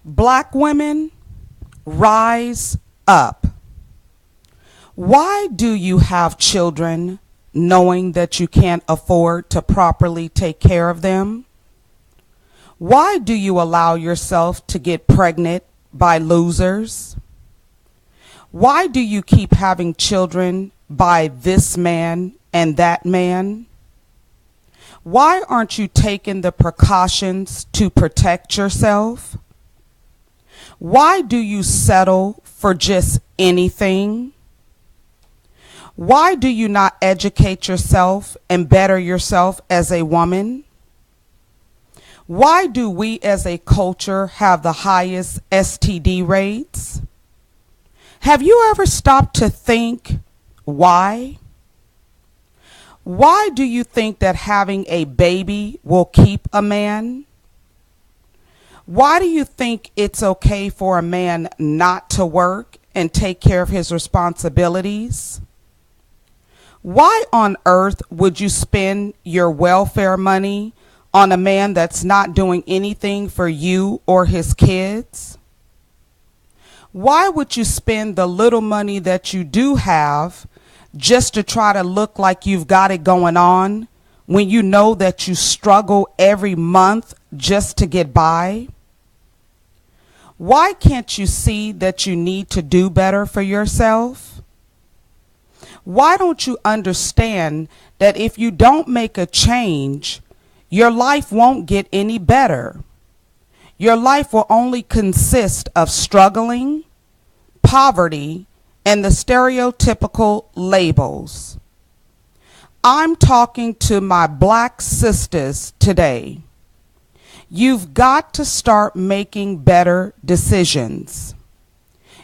Black women, rise up. Why do you have children knowing that you can't afford to properly take care of them? Why do you allow yourself to get pregnant by losers? Why do you keep having children by this man and that man? Why aren't you taking the precautions to protect yourself? Why do you settle for just anything? Why do you not educate yourself and better yourself as a woman? Why do we as a culture have the highest STD rates? Have you ever stopped to think why? Why do you think that having a baby will keep a man? Why do you think it's okay for a man not to work and take care of his responsibilities? Why on earth would you spend your welfare money on a man that's not doing anything for you or his kids? Why would you spend the little money that you do have just to try to look like you've got it going on when you know that you struggle every month just to get by? Why can't you see that you need to do better for yourself? Why don't you understand that if you don't make a change, your life won't get any better? Your life will only consist of struggling, poverty, and the stereotypical labels. I'm talking to my black sisters today. You've got to start making better decisions.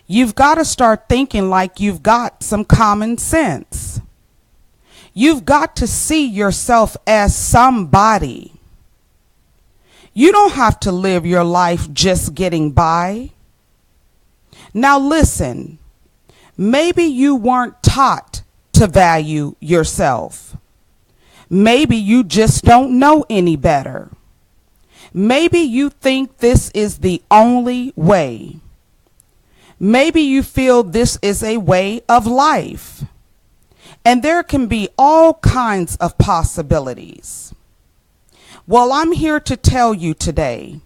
You've got to start thinking like you've got some common sense. You've got to see yourself as somebody. You don't have to live your life just getting by. Now listen, maybe you weren't taught to value yourself. Maybe you just don't know any better. Maybe you think this is the only way. Maybe you feel this is a way of life. And there can be all kinds of possibilities. Well, I'm here to tell you today,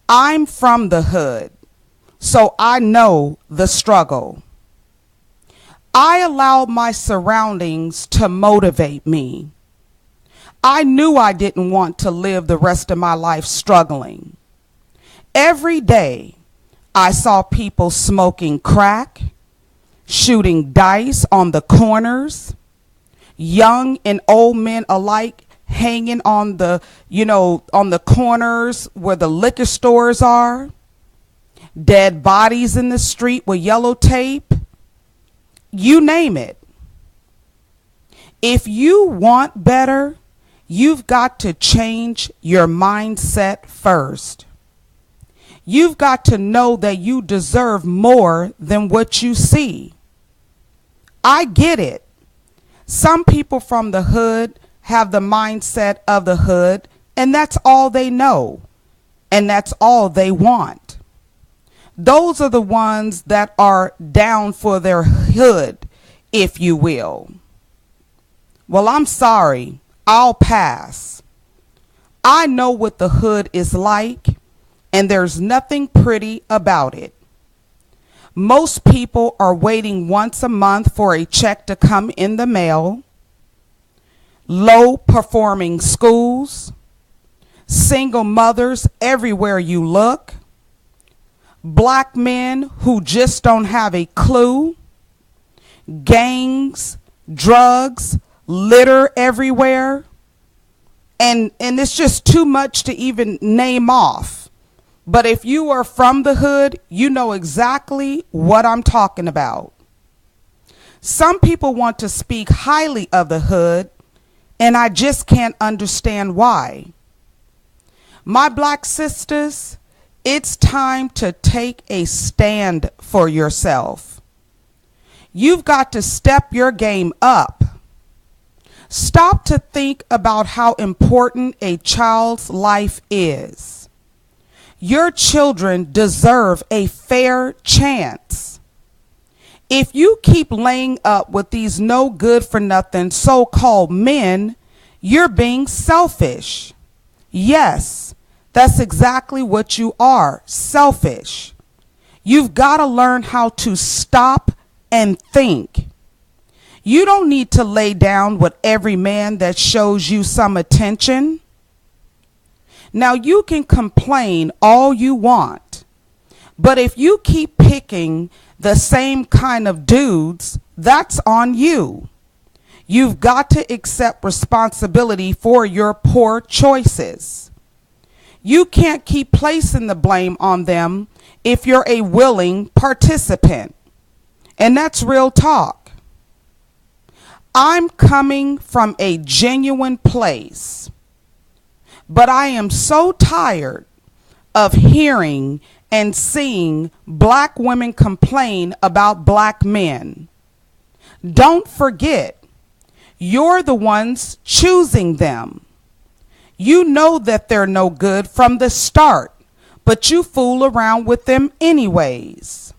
I'm from the hood, so I know the struggle. I allowed my surroundings to motivate me. I knew I didn't want to live the rest of my life struggling. Every day, I saw people smoking crack, shooting dice on the corners, young and old men alike hanging on the, on the corners where the liquor stores are, dead bodies in the street with yellow tape, you name it. If you want better, you've got to change your mindset first. You've got to know that you deserve more than what you see. I get it. Some people from the hood have the mindset of the hood, and that's all they know, and that's all they want. Those are the ones that are down for their hood, if you will. Well, I'm sorry. I'll pass. I know what the hood is like, and there's nothing pretty about it. Most people are waiting once a month for a check to come in the mail. Low performing schools, single mothers everywhere you look, black men who just don't have a clue, gangs, drugs, litter everywhere, and it's just too much to even name off. But if you are from the hood, you know exactly what I'm talking about. Some people want to speak highly of the hood, and I just can't understand why. My black sisters, it's time to take a stand for yourself. You've got to step your game up. Stop to think about how important a child's life is. Your children deserve a fair chance. If you keep laying up with these no good for nothing so-called men, you're being selfish. Yes, that's exactly what you are, selfish. You've got to learn how to stop and think. You don't need to lay down with every man that shows you some attention. Now, you can complain all you want, but if you keep picking the same kind of dudes, that's on you. You've got to accept responsibility for your poor choices. You can't keep placing the blame on them if you're a willing participant. And that's real talk. I'm coming from a genuine place, but I am so tired of hearing and seeing black women complain about black men. Don't forget, you're the ones choosing them. You know that they're no good from the start, but you fool around with them anyways.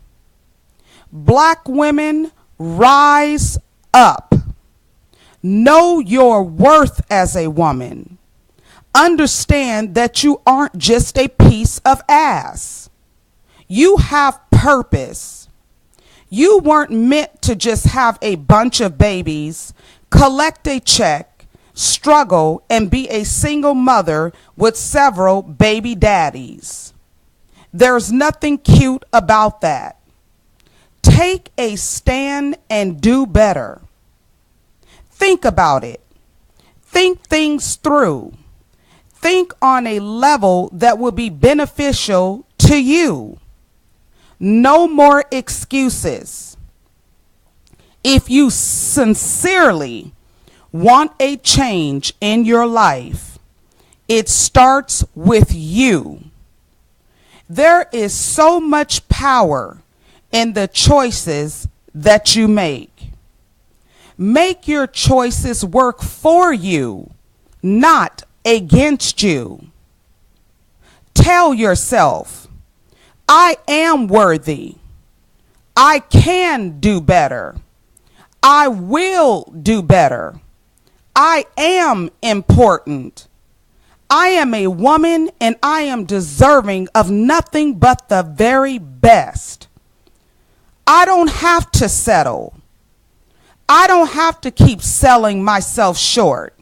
Black women, rise up. Know your worth as a woman. Understand that you aren't just a piece of ass. You have purpose. You weren't meant to just have a bunch of babies, collect a check, struggle, and be a single mother with several baby daddies. There's nothing cute about that. Take a stand and do better. Think about it. Think things through. Think on a level that will be beneficial to you. No more excuses. If you sincerely want a change in your life, it starts with you. There is so much power in the choices that you make. Make your choices work for you, not against you. Tell yourself, I am worthy. I can do better. I will do better. I am important. I am a woman and I am deserving of nothing but the very best. I don't have to settle. I don't have to keep selling myself short.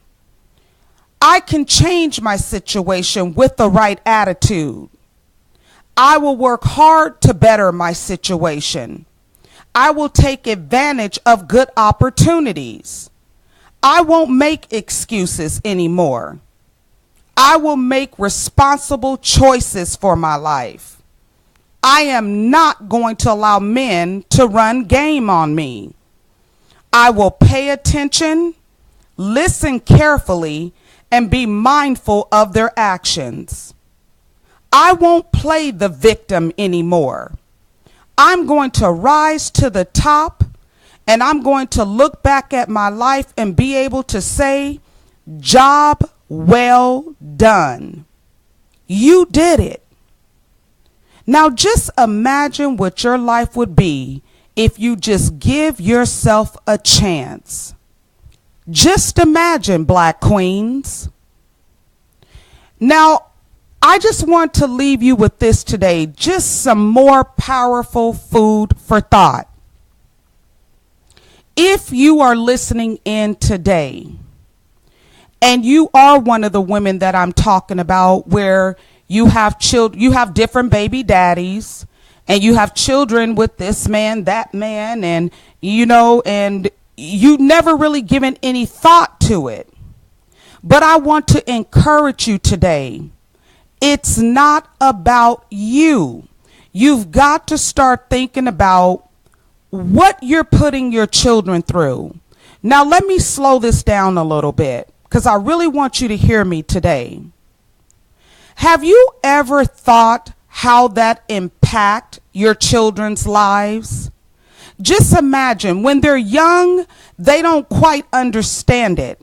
I can change my situation with the right attitude. I will work hard to better my situation. I will take advantage of good opportunities. I won't make excuses anymore. I will make responsible choices for my life. I am not going to allow men to run game on me. I will pay attention, listen carefully, and be mindful of their actions. I won't play the victim anymore. I'm going to rise to the top, and I'm going to look back at my life and be able to say, job well done. You did it. Now just imagine what your life would be if you just give yourself a chance. Just imagine, Black Queens. Now, I just want to leave you with this today, just some more powerful food for thought. If you are listening in today, and you are one of the women that I'm talking about, where you have different baby daddies, and you have children with this man, that man, and and you never really given any thought to it. But I want to encourage you today. It's not about you. You've got to start thinking about what you're putting your children through. Now, let me slow this down a little bit, because I really want you to hear me today. Have you ever thought how that impact your children's lives? Just imagine when they're young, they don't quite understand it.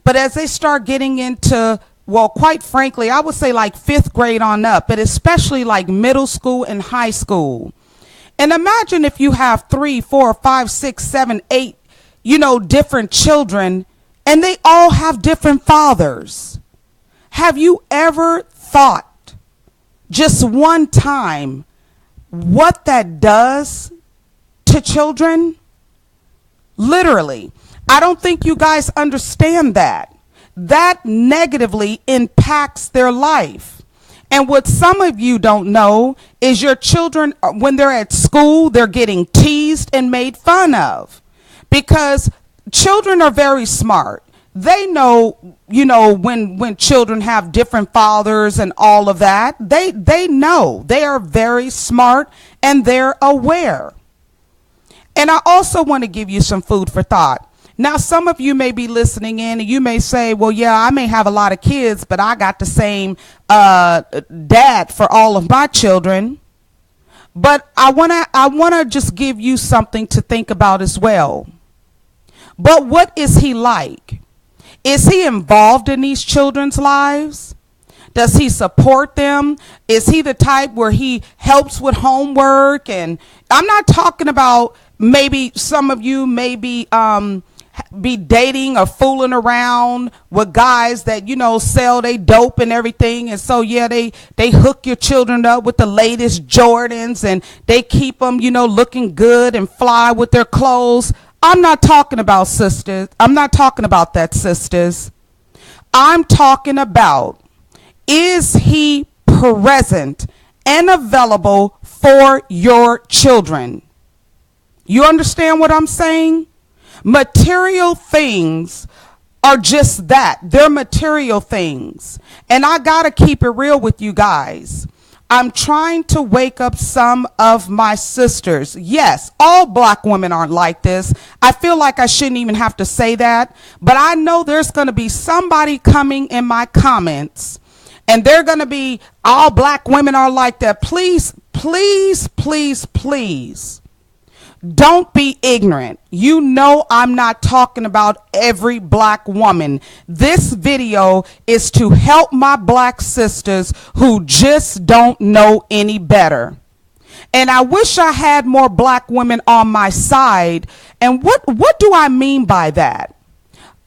But as they start getting into well, quite frankly, I would say like fifth grade on up, but especially like middle school and high school. And imagine if you have 3, 4, 5, 6, 7, 8, different children, and they all have different fathers. Have you ever thought just one time what that does to children? Literally. I don't think you guys understand that. That negatively impacts their life. And what some of you don't know is your children, when they're at school, they're getting teased and made fun of. Because children are very smart. They know, when children have different fathers and all of that, they know. They are very smart and they're aware. And I also want to give you some food for thought. Now, some of you may be listening in and you may say, well, yeah, I may have a lot of kids, but I got the same dad for all of my children. But I want to just give you something to think about as well. But what is he like? Is he involved in these children's lives? Does he support them? Is he the type where he helps with homework? And I'm not talking about maybe some of you may be dating or fooling around with guys that, sell they dope and everything. And so, yeah, they hook your children up with the latest Jordans and they keep them, looking good and fly with their clothes. I'm not talking about sisters. I'm not talking about that, sisters. I'm talking about, is he present and available for your children? You understand what I'm saying? Material things are just that. They're material things. And I got to keep it real with you guys. I'm trying to wake up some of my sisters. Yes, all black women aren't like this. I feel like I shouldn't even have to say that. But I know there's going to be somebody coming in my comments and they're going to be, all black women are like that. Please, please, please, please. Don't be ignorant. I'm not talking about every black woman. This video is to help my black sisters who just don't know any better. And I wish I had more black women on my side. And what do I mean by that?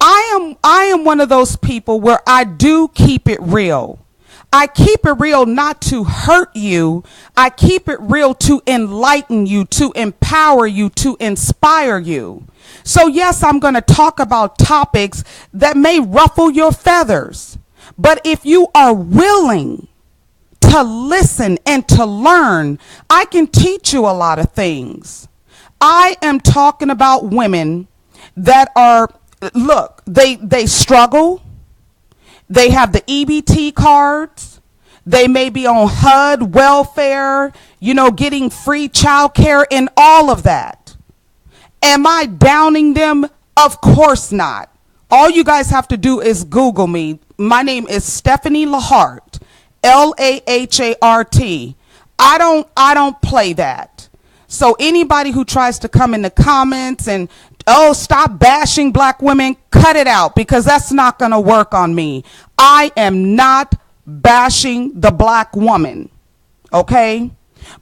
I am one of those people where I do keep it real. I keep it real not to hurt you. I keep it real to enlighten you, to empower you, to inspire you. So yes, I'm going to talk about topics that may ruffle your feathers. But if you are willing to listen and to learn, I can teach you a lot of things. I am talking about women that are, look, they struggle. They have the EBT cards. They may be on HUD, welfare, getting free child care and all of that. Am I downing them? Of course not. All you guys have to do is Google me. My name is Stephanie Lahart, Lahart. I don't play that. So anybody who tries to come in the comments and, stop bashing black women, cut it out, because that's not going to work on me. I am not bashing the black woman, okay?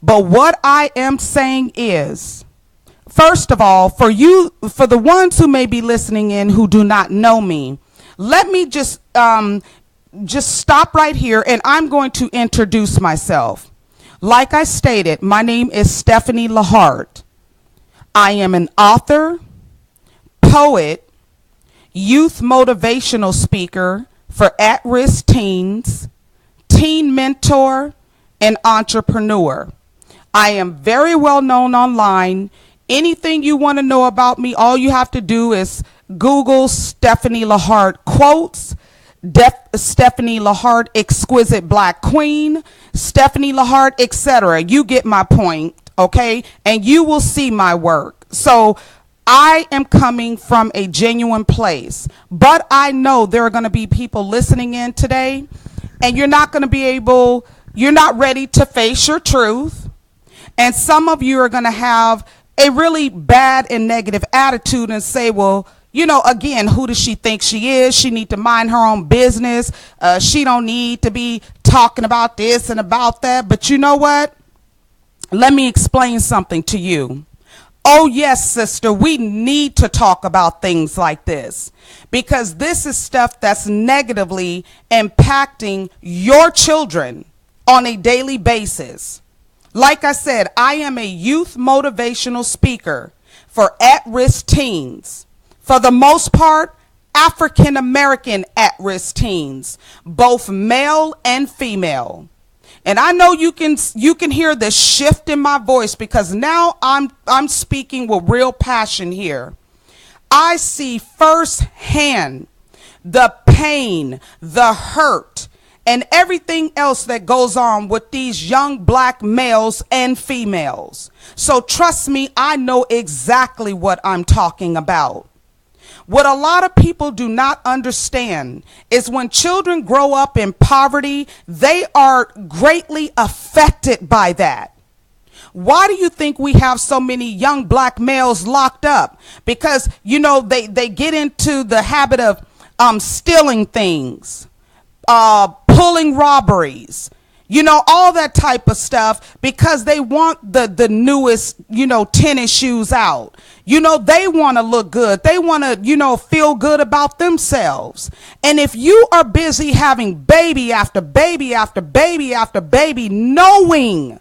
But what I am saying is, first of all, for the ones who may be listening in who do not know me, let me just stop right here and I'm going to introduce myself. Like I stated, my name is Stephanie Lahart. I am an author, poet, youth motivational speaker for at-risk teens, teen mentor, and entrepreneur. I am very well known online. Anything you want to know about me, all you have to do is Google Stephanie Lahart quotes, Stephanie Lahart exquisite black queen, Stephanie Lahart, etc. You get my point, okay? And you will see my work. So I am coming from a genuine place, but I know there are going to be people listening in today and you're not ready to face your truth. And some of you are going to have a really bad and negative attitude and say, well, Again, who does she think she is? She need to mind her own business. She don't need to be talking about this and about that. But you know what? Let me explain something to you. Oh, yes, sister, we need to talk about things like this because this is stuff that's negatively impacting your children on a daily basis. Like I said, I am a youth motivational speaker for at-risk teens. For the most part, African American at-risk teens, both male and female. And I know you can hear the shift in my voice because now I'm speaking with real passion here. I see firsthand the pain, the hurt, and everything else that goes on with these young black males and females. So trust me, I know exactly what I'm talking about. What a lot of people do not understand is when children grow up in poverty, they are greatly affected by that. Why do you think we have so many young black males locked up? Because, they get into the habit of stealing things, pulling robberies, all that type of stuff because they want the newest, tennis shoes out. They want to look good. They want to, feel good about themselves. And if you are busy having baby after baby after baby after baby, knowing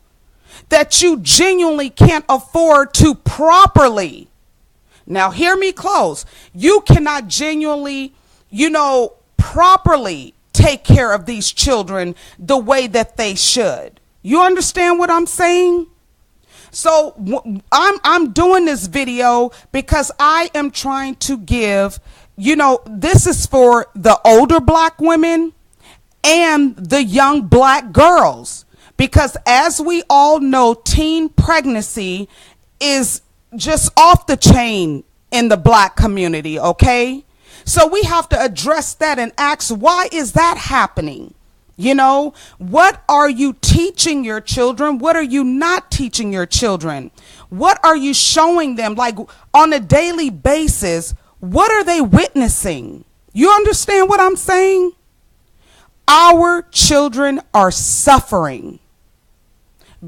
that you genuinely can't afford to properly, now hear me close, you cannot genuinely, properly take care of these children the way that they should. You understand what I'm saying? So I'm doing this video because I am trying to give, this is for the older black women and the young black girls. Because as we all know, teen pregnancy is just off the chain in the black community, okay? So we have to address that and ask, why is that happening? What are you teaching your children? What are you not teaching your children? What are you showing them? Like on a daily basis, what are they witnessing? You understand what I'm saying? Our children are suffering.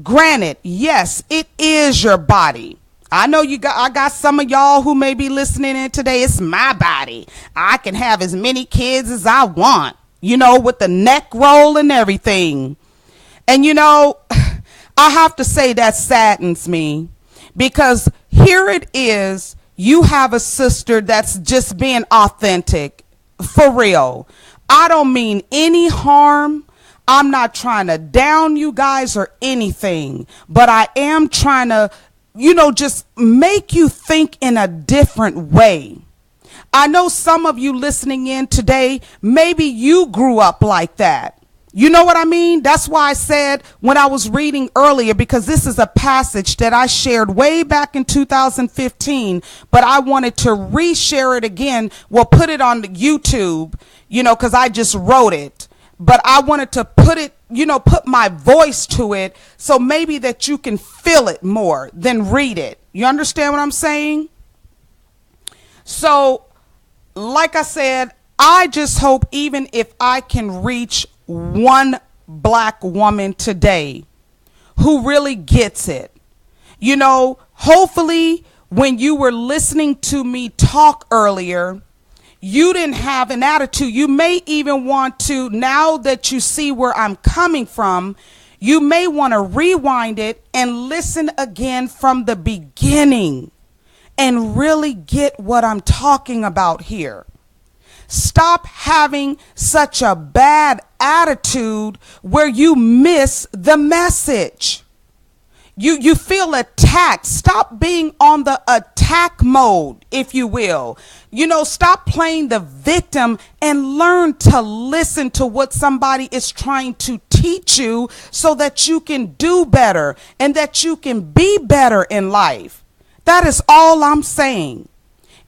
Granted, yes, it is your body. I know I got some of y'all who may be listening in today. It's my body. I can have as many kids as I want, with the neck roll and everything. And, I have to say that saddens me because here it is. You have a sister that's just being authentic for real. I don't mean any harm. I'm not trying to down you guys or anything, but I am trying to just make you think in a different way. I know some of you listening in today, maybe you grew up like that. You know what I mean? That's why I said when I was reading earlier, because this is a passage that I shared way back in 2015, but I wanted to reshare it again. Well, put it on YouTube, because I just wrote it. But I wanted to put it, put my voice to it so maybe that you can feel it more than read it. You understand what I'm saying? So, like I said, I just hope even if I can reach one black woman today who really gets it, hopefully when you were listening to me talk earlier, you didn't have an attitude. You may even want to, now that you see where I'm coming from, you may want to rewind it and listen again from the beginning and really get what I'm talking about here. Stop having such a bad attitude where you miss the message. You feel attacked. Stop being on the attack mode, if you will. Stop playing the victim and learn to listen to what somebody is trying to teach you so that you can do better and that you can be better in life. That is all I'm saying.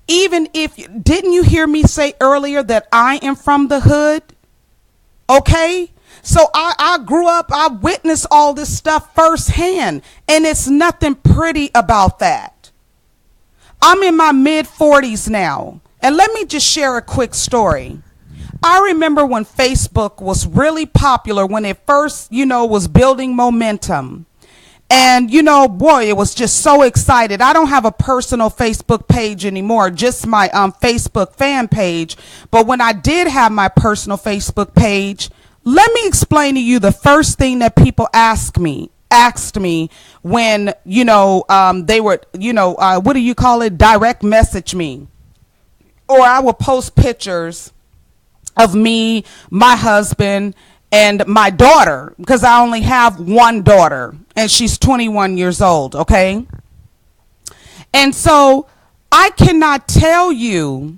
Even if, didn't you hear me say earlier that I am from the hood? Okay? So I grew up, I witnessed all this stuff firsthand, and it's nothing pretty about that. I'm in my mid 40s now, and And let me just share a quick story. I remember when Facebook was really popular, when it first, was building momentum. And, boy, it was just so excited. I don't have a personal Facebook page anymore, just my Facebook fan page. But when I did have my personal Facebook page, let me explain to you the first thing that people asked me when, they were, what do you call it? Direct message me. Or I would post pictures of me, my husband, and my daughter, because I only have one daughter, and she's 21 years old, okay? And so I cannot tell you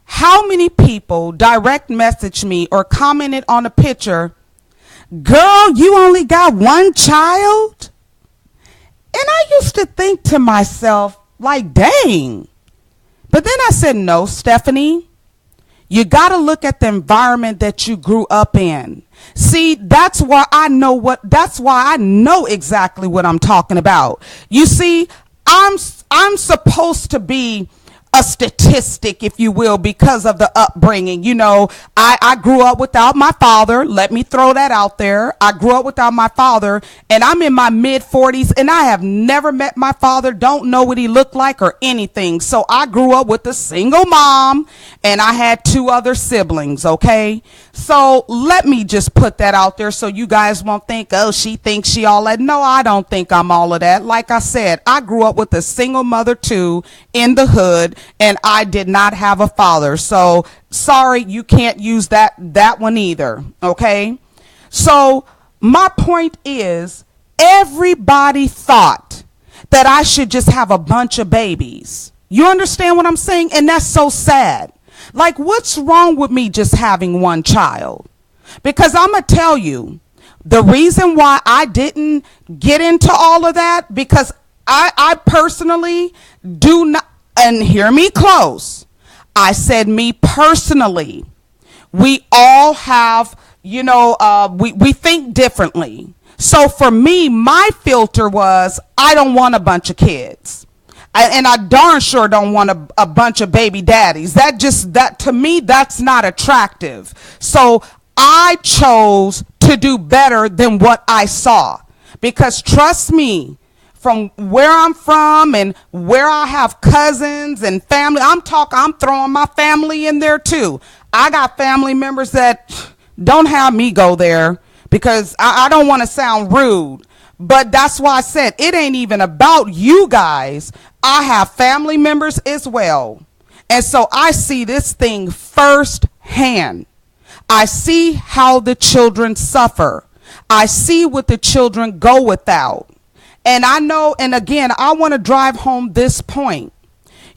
how many people direct message me or commented on a picture, girl, you only got one child? And I used to think to myself, like, dang. But then I said, no, Stephanie, you got to look at the environment that you grew up in. See, that's why I know exactly what I'm talking about. You see, I'm supposed to be a statistic, if you will, because of the upbringing. I grew up without my father. Let me throw that out there. I grew up without my father, and I'm in my mid 40s, and I have never met my father, don't know what he looked like or anything. So I grew up with a single mom, and I had 2 other siblings, okay? So let me just put that out there so you guys won't think, oh, she thinks she all that. No, I don't think I'm all of that. Like I said, I grew up with a single mother too, in the hood, and I did not have a father. So sorry, you can't use that one either, okay? So my point is, everybody thought that I should just have a bunch of babies. You understand what I'm saying? And that's so sad. Like, what's wrong with me just having one child? Because I'm going to tell you, the reason why I didn't get into all of that, because I personally do not, and hear me close, I said me personally, we all have, we think differently. So for me, my filter was, I don't want a bunch of kids. And I darn sure don't want a bunch of baby daddies. That to me, that's not attractive. So I chose to do better than what I saw. Because trust me, from where I'm from and where I have cousins and family, I'm throwing my family in there too. I got family members that don't have me go there because I don't want to sound rude. But that's why I said it ain't even about you guys. I have family members as well. And so I see this thing firsthand. I see how the children suffer. I see what the children go without. And I know, and again, I want to drive home this point.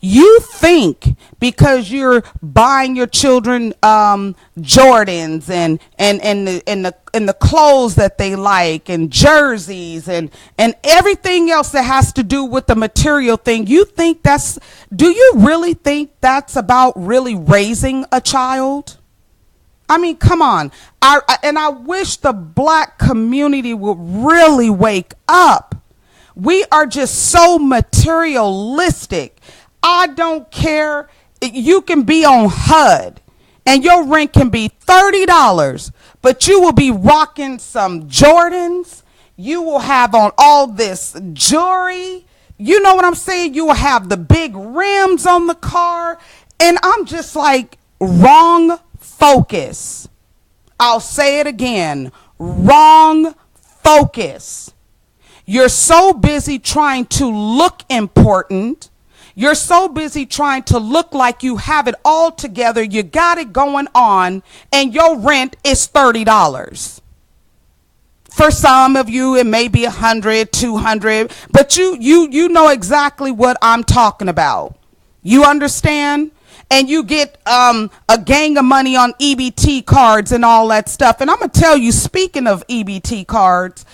You think because you're buying your children Jordans and the clothes that they like and jerseys and everything else that has to do with the material thing, do you really think that's about really raising a child? I mean, come on. I wish the black community would really wake up. We are just so materialistic. I don't care. You can be on HUD and your rent can be $30, but you will be rocking some Jordans. You will have on all this jewelry. You know what I'm saying? You will have the big rims on the car. And I'm just like, wrong focus. I'll say it again. Wrong focus. You're so busy trying to look important. You're so busy trying to look like you have it all together. You got it going on, and your rent is $30. For some of you, it may be $100, $200, but you know exactly what I'm talking about. You understand? And you get a gang of money on EBT cards and all that stuff. And I'm gonna tell you, speaking of EBT cards,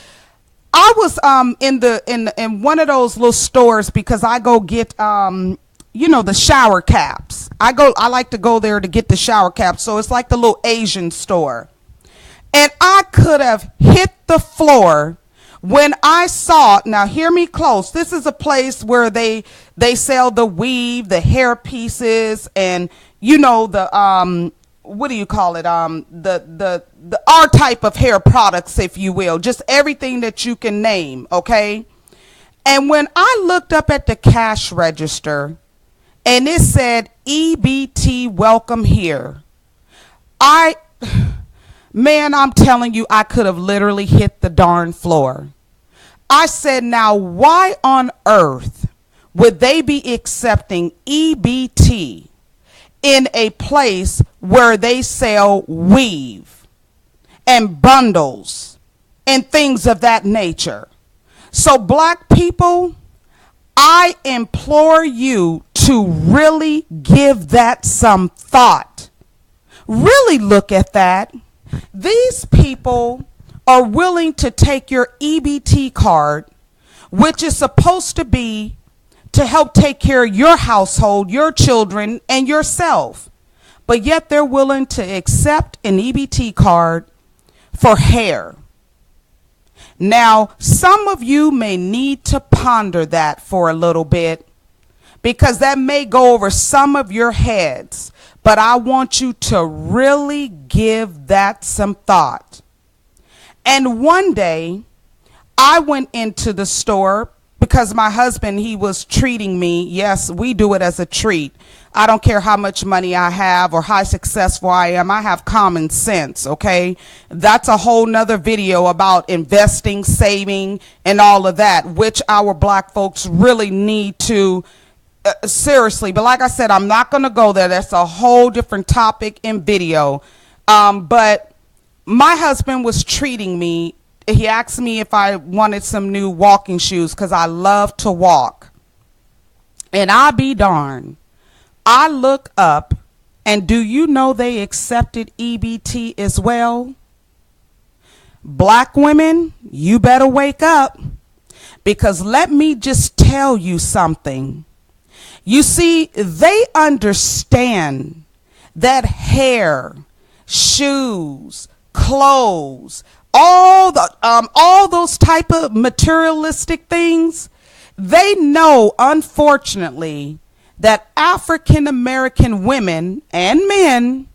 I was in one of those little stores because I go get the shower caps. I like to go there to get the shower caps. So it's like the little Asian store. And I could have hit the floor When I saw, now hear me close, this is a place where they sell the weave, the hair pieces, and you know, the what do you call it, the our type of hair products, if you will, just everything that you can name. Okay. And when I looked up at the cash register and it said EBT welcome here, man, I'm telling you, I could have literally hit the darn floor. I said, now why on earth would they be accepting EBT in a place where they sell weave and bundles and things of that nature? So black people, I implore you to really give that some thought. Really look at that. These people are willing to take your EBT card, which is supposed to be to help take care of your household, your children, and yourself. But yet they're willing to accept an EBT card for hair. Now, some of you may need to ponder that for a little bit, because that may go over some of your heads. But I want you to really give that some thought. And one day I went into the store because my husband, he was treating me. Yes, we do it as a treat. I don't care how much money I have or how successful I am. I have common sense. Okay. That's a whole nother video about investing, saving, and all of that, which our black folks really need to seriously. But like I said, I'm not going to go there. That's a whole different topic in video. But my husband was treating me. He asked me if I wanted some new walking shoes because I love to walk. And I'll be darned. I look up, and do you know they accepted EBT as well? Black women, you better wake up, because let me just tell you something. You see, they understand that hair, shoes, clothes, all those type of materialistic things, they know, unfortunately, that African American women and men,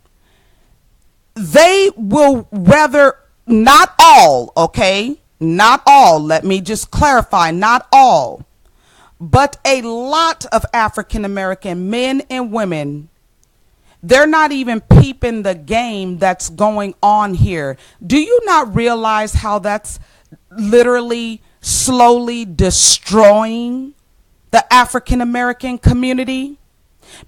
they will rather, not all, okay, not all, let me just clarify, not all, but a lot of African American men and women, they're not even peeping the game that's going on here. Do you not realize how that's literally slowly destroying the African American community?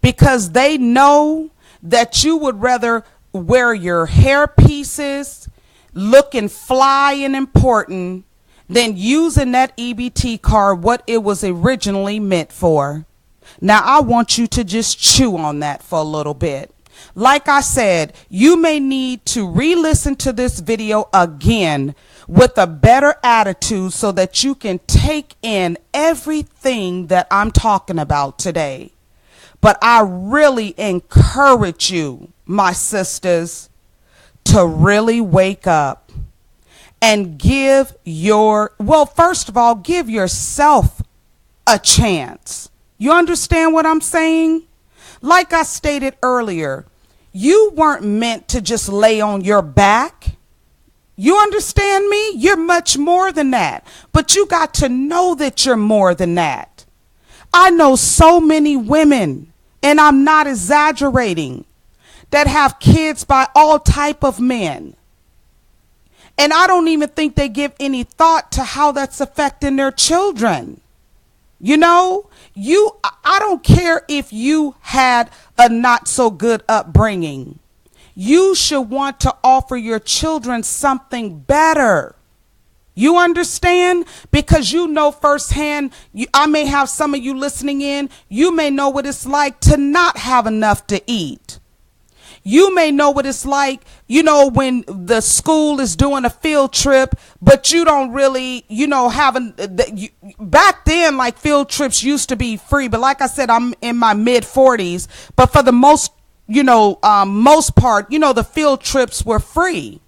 Because they know that you would rather wear your hair pieces looking fly and important than using that EBT card what it was originally meant for. Now, I want you to just chew on that for a little bit. Like I said, you may need to re-listen to this video again with a better attitude so that you can take in everything that I'm talking about today. But I really encourage you, my sisters, to really wake up and give first of all, give yourself a chance. You understand what I'm saying? Like I stated earlier, you weren't meant to just lay on your back. You understand me? You're much more than that. But you got to know that you're more than that. I know so many women, and I'm not exaggerating, that have kids by all type of men. And I don't even think they give any thought to how that's affecting their children. You know, I don't care if you had a not so good upbringing. You should want to offer your children something better. You understand? Because you know firsthand, I may have some of you listening in, you may know what it's like to not have enough to eat. You may know what it's like, you know, when the school is doing a field trip, but you don't really, you know, back then, like, field trips used to be free. But like I said, I'm in my mid 40s, but for the most part, you know, the field trips were free.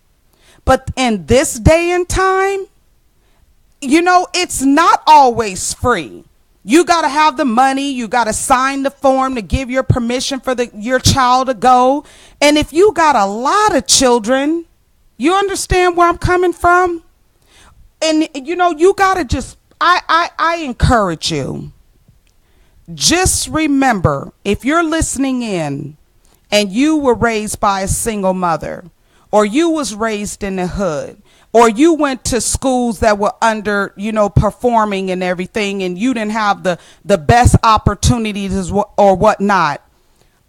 But in this day and time, it's not always free. You got to have the money. You got to sign the form to give your permission for your child to go. And if you got a lot of children, you understand where I'm coming from? And, you got to just, I encourage you. Just remember, if you're listening in and you were raised by a single mother, or you was raised in the hood, or you went to schools that were under, performing and everything, and you didn't have the best opportunities or whatnot,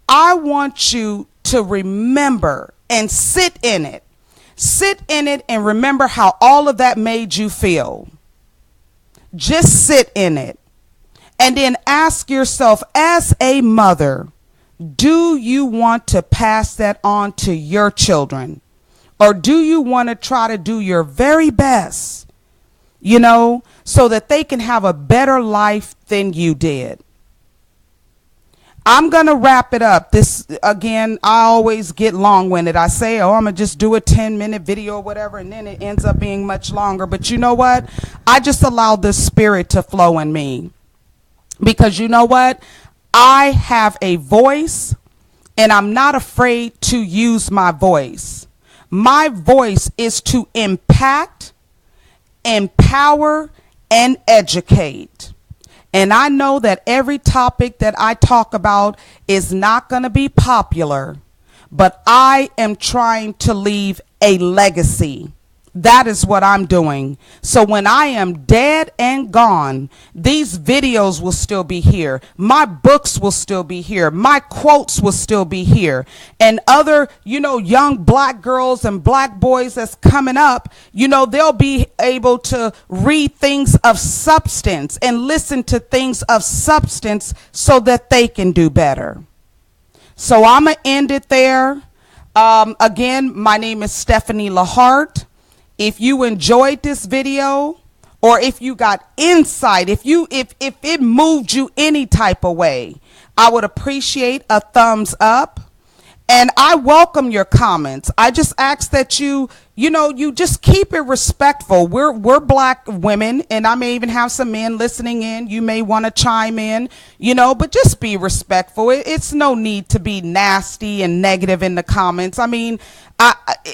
I want you to remember and sit in it. Sit in it and remember how all of that made you feel. Just sit in it. And then ask yourself, as a mother, do you want to pass that on to your children? Or do you want to try to do your very best, so that they can have a better life than you did? I'm going to wrap it up. This, again, I always get long-winded. I say, I'm going to just do a 10-minute video or whatever, and then it ends up being much longer. But you know what? I just allowed the spirit to flow in me. Because you know what? I have a voice, and I'm not afraid to use my voice. My voice is to impact, empower, and educate. And I know that every topic that I talk about is not going to be popular, but I am trying to leave a legacy. That is what I'm doing. So when I am dead and gone, these videos will still be here. My books will still be here. My quotes will still be here. And other, young black girls and black boys that's coming up, they'll be able to read things of substance and listen to things of substance so that they can do better. So I'm going to end it there. Again, my name is Stephanie Lahart. If you enjoyed this video, or if you got insight, if it moved you any type of way, I would appreciate a thumbs up. And I welcome your comments. I just ask that you just keep it respectful. We're black women, and I may even have some men listening in. You may want to chime in, but just be respectful. It's no need to be nasty and negative in the comments. I mean,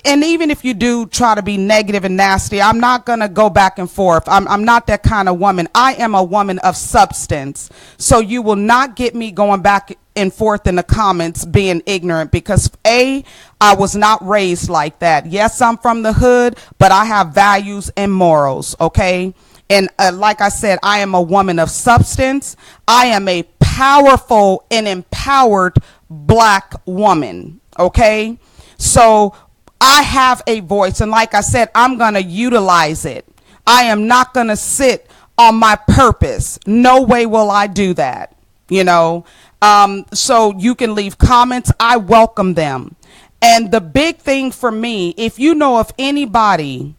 and even if you do try to be negative and nasty, I'm not going to go back and forth. I'm not that kind of woman. I am a woman of substance. So you will not get me going back and forth in the comments being ignorant, because I was not raised like that. Yes, I'm from the hood, but I have values and morals. Okay. And like I said, I am a woman of substance. I am a powerful and empowered black woman. Okay. So I have a voice, and like I said, I'm going to utilize it. I am not going to sit on my purpose. No way will I do that. So you can leave comments. I welcome them. And the big thing for me, if you know of anybody,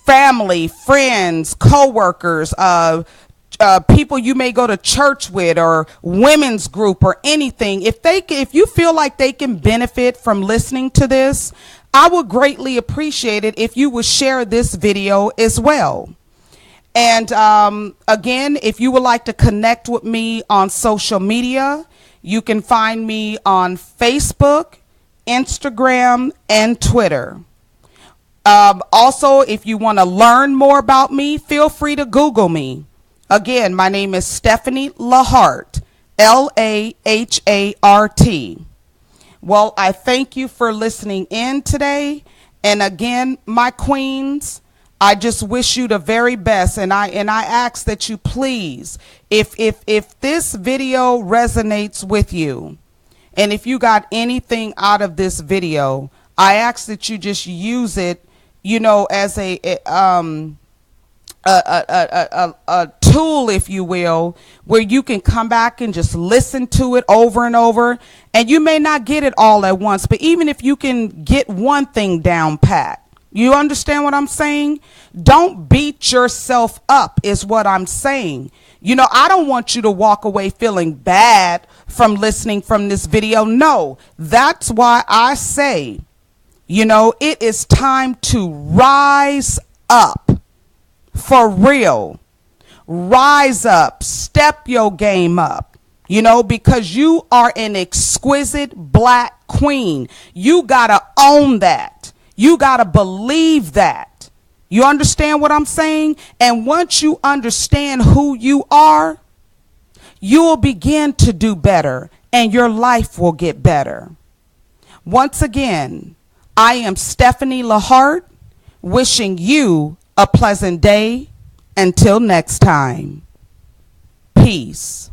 family, friends, co-workers, people you may go to church with, or women's group, or anything, if you feel like they can benefit from listening to this, I would greatly appreciate it if you would share this video as well. And again, if you would like to connect with me on social media, you can find me on Facebook, Instagram, and Twitter. Also, if you want to learn more about me, feel free to Google me. Again, my name is Stephanie Lahart, Lahart. Well, I thank you for listening in today. And again, my queens, I just wish you the very best, and I ask that you please, if this video resonates with you, and if you got anything out of this video, I ask that you just use it, as a tool, if you will, where you can come back and just listen to it over and over. And you may not get it all at once, but even if you can get one thing down pat, you understand what I'm saying? Don't beat yourself up is what I'm saying. I don't want you to walk away feeling bad from listening from this video. No, that's why I say, it is time to rise up. For real. Rise up, step your game up, because you are an exquisite black queen. You gotta own that. You gotta believe that. You understand what I'm saying? And once you understand who you are, you'll begin to do better and your life will get better. Once again, I am Stephanie Lahart, wishing you a pleasant day. Until next time, peace.